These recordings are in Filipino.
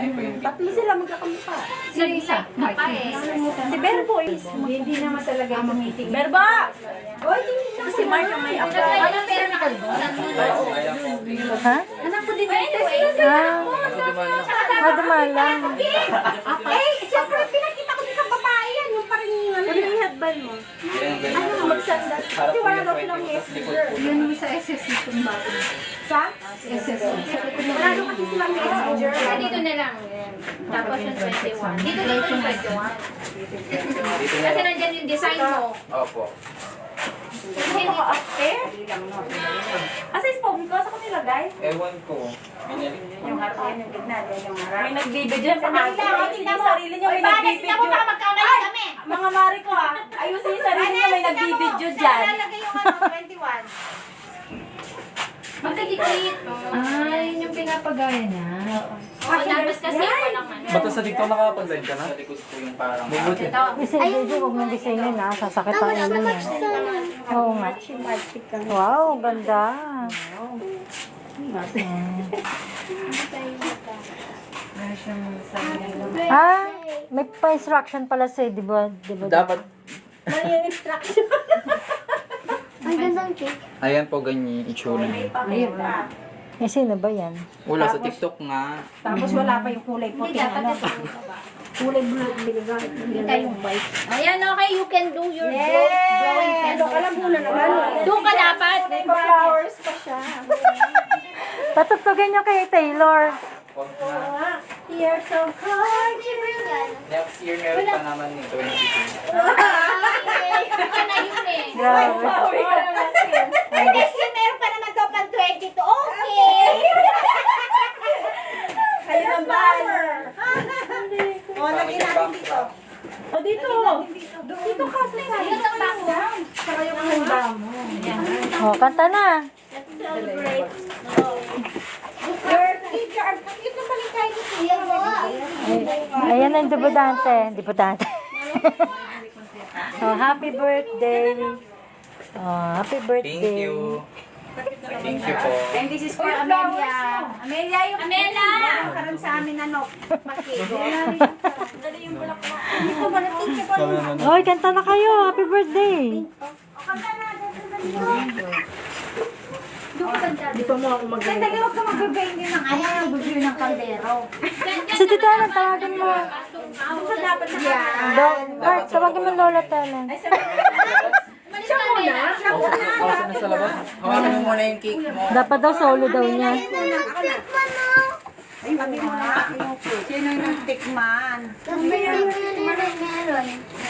Tatlo sila magkakamukha. Isa. Si Berbo is. Hindi naman talaga yung meeting. Berbo! Si Mark yung may ako. Ano meron na kayo? Ha? Anak ko din ito. Dumalang. Eh, siyempre, pinakita ko din sa babae yan. Yung parang yung ano yung headband mo. Ano, magsandal. Kasi wala daw silang messenger. Yun yung sa SS itong bago. Sa? SS. Wala daw kasi silang messenger. Dito na lang. Tapos yung 21. Dito na yung 21. Kasi nandyan yung design mo. Opo. Asa yung phone ko? Saan ko nilagay? Ewan ko. Yung harap yan, yung gitna. May nagbibidyo sa akin. Ayusin yung sarili niyo, may nagbibidyo. magkamali kami. Mga mari ko ayusin yung sarili niyo, may nagbibidyo dyan. Lalagay yung ano, 21. Magkadikit. Ay, yung pinapagaya niya. Oo, dapat kasi walang ano. Bata sa dito nakapag-live ka na? Sa likod ko yung parang... Bubuti. Kasi video, huwag mong designin na. Sasakit ang ulo niya. Oo nga. Wow, ganda. Ah, may pa-instruction pala sa'yo, di ba? Dapat... Mali yung instruction. Ang gandang cake. Ayan po, ganyan yung itsura niya. Eh, sino ba yan? Wala sa TikTok nga. Tapos wala pa yung kulay puti. Ano? Kulay blue. Binigay yung white. Ayan, okay, you can do your blowing Ano, candle. alam mo na naman. Doon ka dapat. May flowers pa siya. Patugtugin niyo kay Taylor. You're so hard. Next year meron pa naman yung 22. Ay, yan na yun eh. Grabe. Ay, next year meron pa naman daw pang 22. Okay. Kayo ang bahala. O, lagyan natin dito. O, dito. Dito kasi nga. Dito ang background. Saka yung handa mo. Oh, kanta na. Celebrate. Your teacher. Ito pala tayo dito. Ayan ang debutante. Debutante. Oh, happy birthday. Oh, happy birthday. Thank you. Thank you po. And this is for Amelia. Amelia, yung Amelia! karoon sa amin ano. Dali yung bulak mo. Dito ba na teacher po? Hoy, kanta na kayo. Happy birthday. Dito mo ako mag-gawin. Dali, huwag ka mag-gawin din ng ayaw ng bubyo ng kaldero. Si Tita Alan, tawagin mo. Dito dapat na. Mark, tawagin mo Lola Talan. Siya muna. Siya muna. Pausa na sa labas. Hawakan mo muna yung cake mo. Dapat daw solo daw niya. Sabi mo na yung cake. Sino yung nagtikman?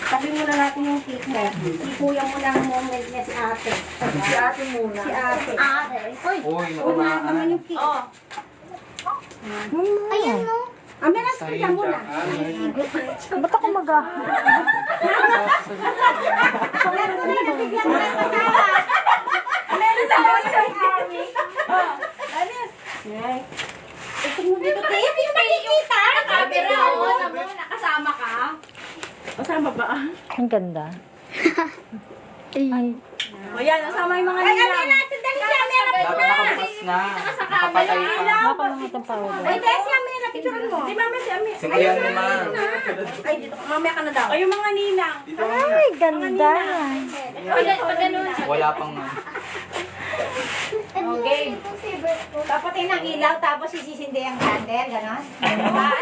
Sabi mo na natin yung cake mo. Ikuya mo lang moment niya si ate. Si ate muna. Si ate. Uy, Unahan naman naman. yung cake. Oh. Ayan mo. Amira, sige muna. Ba't ako mag-ah? Amira, sa bawat siya yung army. Oh. Anis. Yay. Ito mo dito. Kaya yung makikita. Camera, oo, naman, nakasama ka. Kasama ba? Ang ganda. Ay, O yan, kasama yung mga nila. Ay, Amira, sandali si Amira. Dapat nakabas na. Nakapatay pa. baka mga itong power. Ay, dahil si Amira, picturean mo. Di mama si Amira. Singayan mo ma. Ay, dito. Mamaya ka na daw. Ay, yung mga ninang. Ay, ganda. Pag ganun. Wala pang... Okay. Dapat ng ilaw, tapos sisisindi ang candle, gano'n? Sa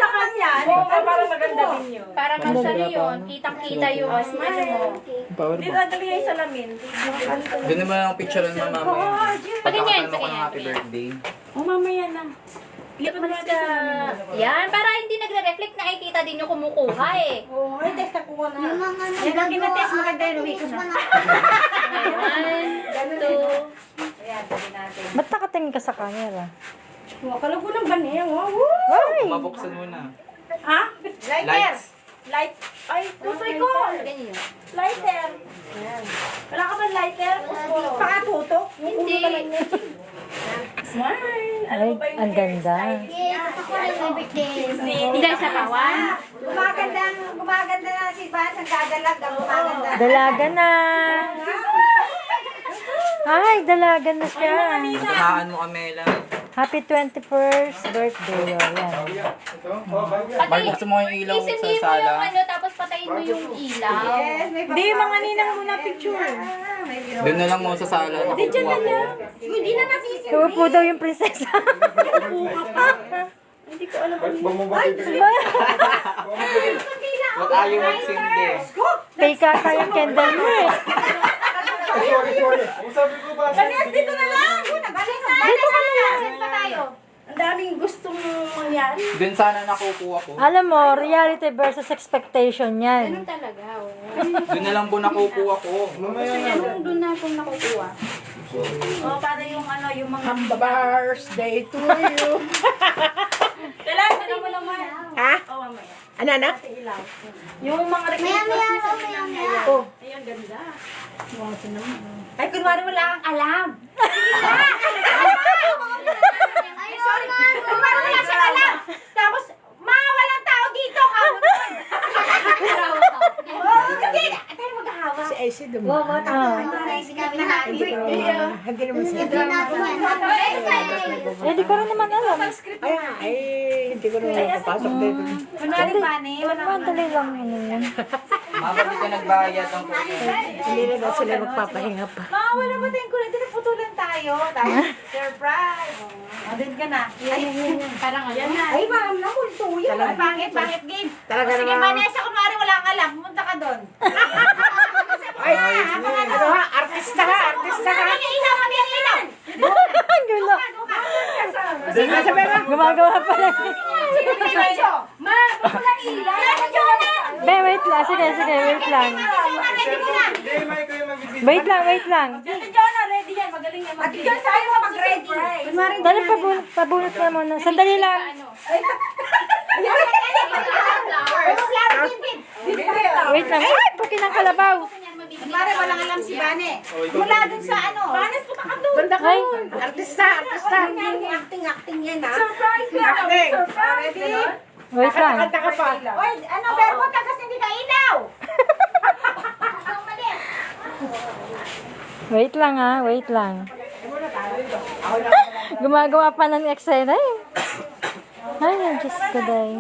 kanya. Para maganda din yun. Para masali yun. Kitang-kita yung ano mo. Power Dito, dali yung salamin. Doon naman ang picture ng mama mo. Paganyan, Pagkakataon ko ng paganyan. happy birthday. O, mamaya na. Lipat mo natin sa salamin. Yan, para hindi nagre-reflect na ay kita din yung kumukuha eh. Oo, ay, test ako na. Yan ang kinatest, maganda yung uwi ko na. 1, 2, Ayan, dali natin. Ba't nakatingin ka sa camera? Oh, kalago ng banayang. Woo! Ay! Mabuksan mo na. Ha? Lighter. Lights. Lights. Ay, tutoy ko. ganyan. Lighter. Wala ka ba lighter? Pakatutok? Hindi. Smile. Ay, ang ganda. Hindi sa kawan. Gumaganda na si Bas. Ang gagalag. Ang gumaganda. Dalaga na. Ay, dalaga na siya. Natunahan mo, Amela. Happy 21st birthday. Oh, yan. Buksan mo yung ilaw sa Isinin mo sala. yung ano, tapos patayin mo yung ilaw. Hindi, mga ninang muna picture. Doon na lang mo sa sala. Nakukuha ko. Hindi na nasisi. Upo daw yung prinsesa. Hindi ko alam. Huwag ayaw magsindi. Fake ata yung candle mo eh. Kanyas, dito na lang. Nagaling na. Dito ka na lang. Saan pa tayo? Ang daming gustong mangyari. Doon sana nakukuha ko. Alam mo, reality versus expectation yan. Ganun talaga, oo. Doon na lang po nakukuha ko. Anong doon na kung nakukuha? O, para yung ano, yung mga... Birthday to you. Kailangan mo naman. Ha? O, mamaya. Ano na? Ilaw. Yung mga request niya. Oh. Ayun, ganda. Ay, kunwari wala kang alam. Ay, sorry. Kunwari wala siyang alam. Tapos, mga walang tao dito. Hawak. Hindi. Tayo maghahawa. Si AC dumaan. Hindi naman siya. Eh, di ko rin naman alam. Ay, hindi ko naman papasok dito. Kunwari pa ni. Madali lang yun yun. Mama, di ka nagbayad ng kuryente. Hindi na daw sila magpapahinga pa. Mga wala ba tayong kulay? Hindi naputulan tayo. Surprise. O, din ka na. Ay, Parang ano? Ay, ma'am, namulto yan. Ay, pangit, game. Talaga Sige, naman. Vanessa, kunwari wala kang alam. Pumunta ka doon. Ay, ano ha? Artista ha? Artista ha? Ilaw, kami ang ilaw. Ang gulo. Sige, sabi mo. Gumagawa pa lang. Sige, Pincho. Ma, walang ilaw. Be, wait lang. Sige, wait lang. Ready mo na. Wait lang. Ate Jonah, ready yan. Magaling yan. Ate Jonah, sa'yo mo mag-ready. Kunwari, Dali, pabunot na muna. Sandali lang. Wait lang. Ay, pukin ng kalabaw. kunwari, walang alam si Bane. Mula dun sa ano. Banes, punta ka doon. Banda ka. Ay, Artista, artista. Acting yan, ha? Surprise ka. Acting. Ready? wait lang. Kanta ka pa. Oy, ano, verbo ka kasi hindi ka ilaw. Wait lang ha, wait lang. Gumagawa pa ng eksena eh. Ay, Diyos ko day.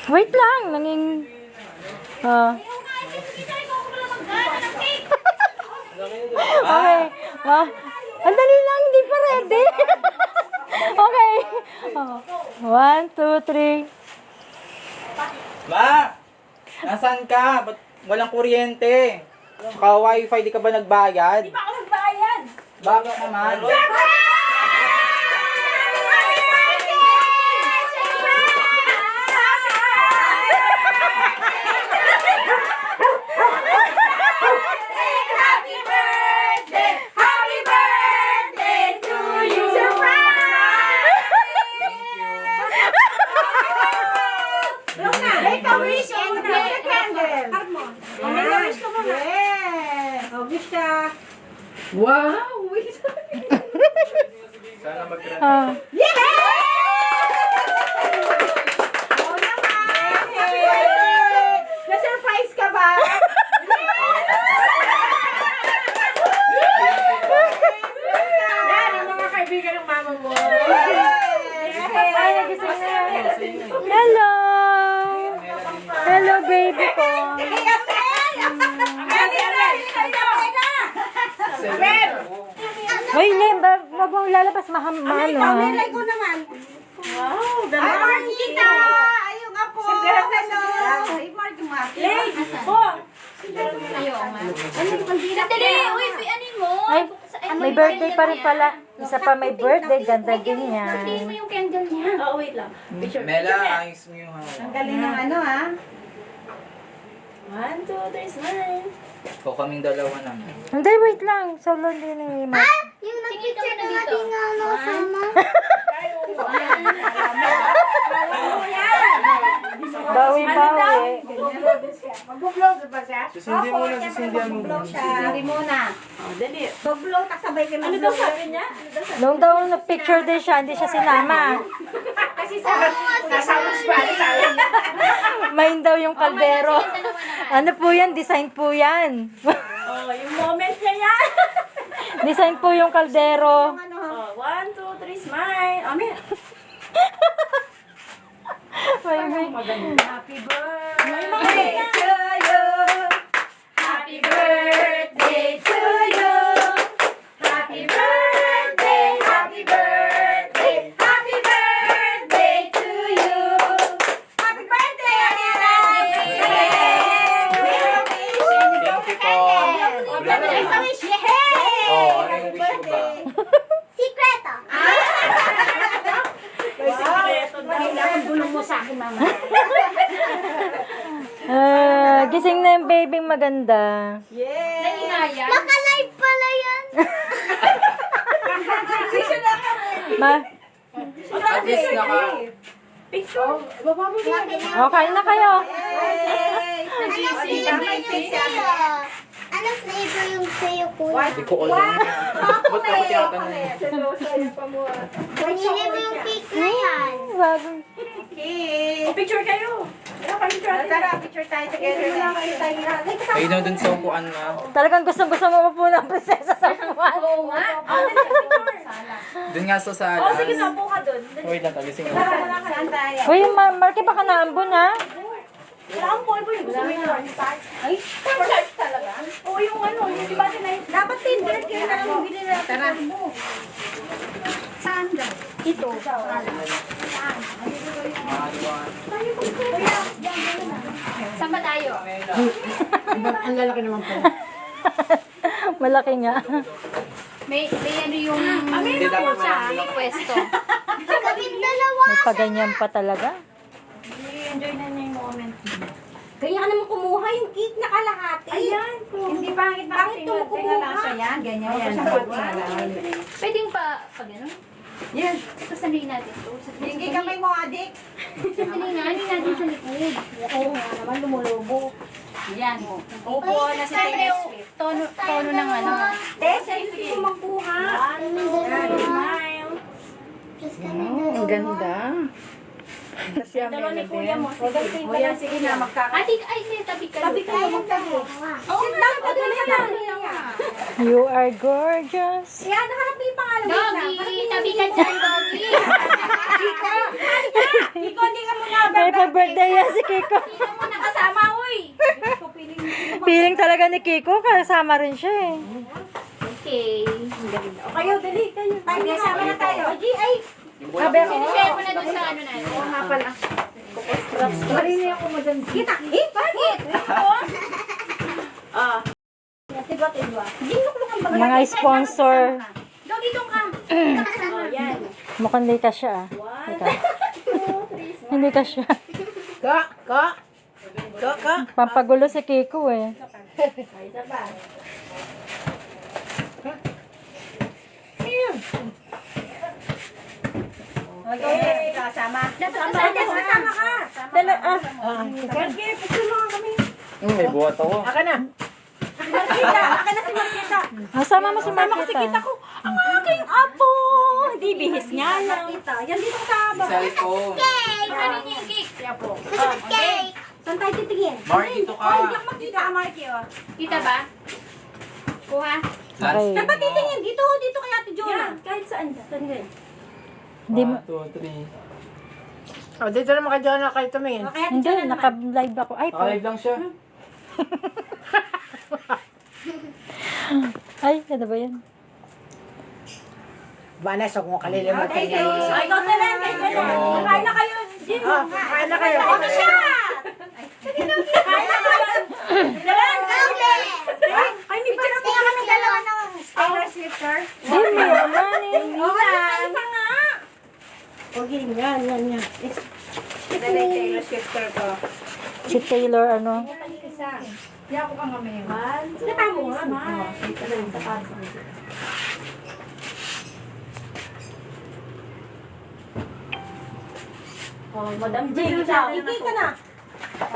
Wait lang, nanging... Okay. Ang dali lang, hindi pa ready. Okay. 1, 2, 3. Ma! Nasaan ka? Ba't walang kuryente? Saka wifi, di ka ba nagbayad? Di ba ako nagbayad? Bakit naman? Happy birthday! Happy birthday to you! Make a wish and blow the candle. Make a wish ka muna. Yes. Oh, wish ka. Sana mag-grant. Oh, naman. Na-surprise ka ba? Yan ang mga kaibigan ng mama mo. Ay, nagising na yan. Hello! Hello, baby ko. Hoy, Lim, wag mong lalabas, maano ha? ko naman. Wow, ganda. Ay, Marquita! Ayun nga po. Hello. Ay, Marquita. Lady, po. Ayaw nga. Sandali, uy, anin mo? Ay, may birthday pa rin pala. Isa pa may birthday, ganda din Patiin mo yan. yung candle niya. Oh, wait lang. Mela, ayos mo yung Ang galing ng ano, ha? 1, 2, 3, smile. Ikaw kaming dalawa naman. Hindi, wait lang. Solo din ni Mark. Yung nag-picture na dito. Bawi-bawi. Mag-vlog ba siya? Susindi muna, susindihan mo. Hindi muna. Oh, dali. Pag-blow, kasabay ka Ano daw sabi niya? Nung daw nag-picture din siya, hindi siya sinama. Kasi sa... Kasama si Bani tayo. Main daw yung kaldero. Ano po yan? Design po yan. Oh, yung moment niya yan. Design po yung kaldero. Oh, 1, 2, 3, smile. Oh, may... Happy birthday to you. Happy birthday to you. Happy birthday, happy birthday, happy birthday to you. Happy birthday, Anela! Thank you po. Oh, ano yung wish mo ba? Sikreto. Gising na yung babyng maganda. Nahinaya. Naka-live pala yan. Ma, At least kain na kayo. Ano flavor yung sa'yo, kuya? Hindi ko alam. Ba't ako tinatanong? Pinili mo yung cake na yan. Bagong. Picture kayo. Tara, picture tayo together. Ayun na dun sa upuan na. Talagang gusto mo mapo ng prinsesa sa buwan. Oo nga. Dun nga sa sala. Oh, sige na, buka doon. Wait lang, tagising ako. Saan tayo? Uy, Marky, baka naambon ha. Wala akong polvo yung gusto mo yung cornstarch. Ay, cornstarch talaga? Oo, yung ano, yung di ba dapat Tinder, kaya na lang bili na natin polvo. Saan ka? Ito. Saan ba tayo? Ang lalaki naman po. Malaki nga. May ano yung Hindi dapat may pwesto. Kaming dalawa. May paganyan pa talaga. Enjoy na niya yung moment. Kaya ka naman kumuha yung cake na kalahati. Ayan. Hindi pangit na pangit mo kumuha. Yan, ganyan yan. Pwedeng pa gano'n? Yan. Pasanay natin ito. Hindi kamay mo, adik. Sandali nga, hindi natin sa likod. Oo nga naman, lumulubo. Yan. Upo na si Siyempre yung tono ng ano. Sige mo magkuha. Smile. Ang ganda. Dalawa ni kuya mo. Kuya, sige na, Ate, ay, tabi ka. Tabi kayo, magtabi. Oo, You are gorgeous. Kaya nahanap mo yung pangalan mo. Doggy, tabi ka dyan, doggy. Ikaw, hindi ka muna. May pa-birthday yan si Kiko. Hindi mo nakasama, uy. Feeling talaga ni Kiko, kasama rin siya eh. Okay. Kayo, dali kayo. Tayo, sama na tayo. Ay, Sinishare mo na dun sa ano natin. Marini ako maganda. kita. Bakit? Tiba. Ginuklungan ba? Mga sponsor. Doggy, doon ka. Yan. Mukhang hindi ka siya. Teka. Hindi ka siya. Ka. Pampagulo si Kiko eh. Isa pa. Okay, kasama. Sama ka. Dala, Sige, picture mo nga kami. May buhat ako. Aka na. Marquita, akin na si Marquita. sama mo si Sama ko si Kita Marquita. ko. Ang aking apo. Hindi bihis niya lang. Yan dito sa baba. Cellphone. Ano niya yung cake? Cake. Saan tayo titingin? Mark, dito ka. Oh, hindi ako makita ka, Marky. Oh. Kita ba? Kuha. Okay. Saan ba titingin? Dito kay Ate Jonah. Kahit saan. Hindi mo. 1, 2, 3. O, dito naman kay Jonah kayo tumingin. Kay Ate Hindi, Jonah naman. naka-live ako. Ay, Nakalive lang siya. ay, ano ba yan? Vanessa, kung kalilimutan Thank niya. you. Ay, ikaw na lang. Kain na kayo. Jim. Kain na kayo. Ito siya. Sige na. Kain na kayo. Dalan. Ay, may parang kaya kami dalawa ng Taylor Swifter. Hindi mo naman eh. Isa nga. Okay, yan. Dali, Taylor Swifter ko. Si Taylor, ano? Yan ako kang ngayon. Kita mo nga, ma. Oh, Madam Jane, ikay ka na.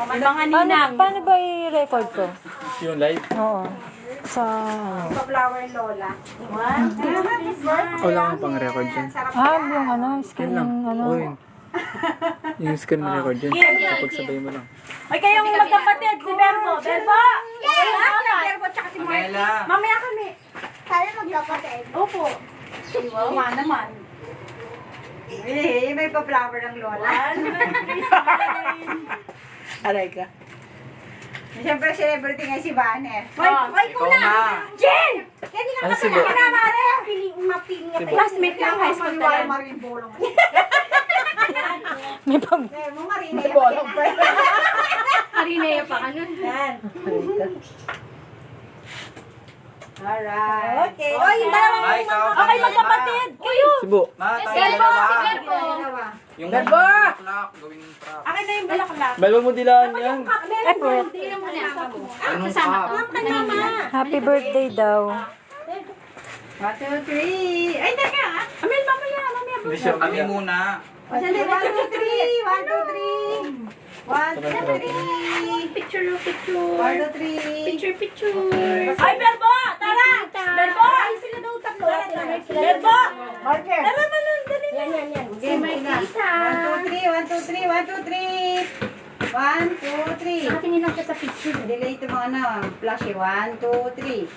May mga Paano ba i-record ko? Yung live? Oo. Sa... flower Lola. One, two, three, Wala kang pang-record dyan. yung ano, screen, ano. Yung screen mo record dyan. Kapag sabay mo lang. Ay, kayong magkapatid, si Berbo. Berbo! Berbo, tsaka si Mark. Pamela! Mamaya kami. Sana magkapatid. Opo. Wow naman. Eh, may pa-flower ng Lola. One, two, three, smile. Aray ka. Siyempre, celebrity nga si Banner. Ay, Ikaw na. Jen! Hindi ka Ano si Bo? na mare. Mapiling Si Bo. classmate lang high school talaga. Marin bolong. May pag... Mo Marin. May bolong pa. Harinaya pa ka nun. Yan. Alright. Okay. Oh, yung dalawang Ay, ikaw. Okay, magkapatid. Kayo. Si Bo. Ma, Si tayo Gerbo, dalawa. si Gerbo. Yung Gerbo! clock, gawin yung trap. Akin na yung bulaklak. Dalawa mo dilaan yan. Effort. Tingnan mo na. Anong Kasama trap? ko. Alam ka mama. Happy birthday daw. 1, 2, 3. Ay, teka. Amel, mamaya. Hindi siya. Kami muna. O, sali. 1, 2, 3. 1, 2, 3. 1, 2, 3. Picture, picture. 1, 2, 3. Picture, picture. Ay, Berbo! Tara! Berbo! Ay, sila daw tatlo. Berbo! Marker. Tara, manon. Dali na. Yan. Okay, muna. 1, 2, 3. 1, 2, 3. 1, 2, 3. 1, 2, 3. Tingin lang siya sa picture. Delay ito mga ano. Flash eh. 1, 2, 3.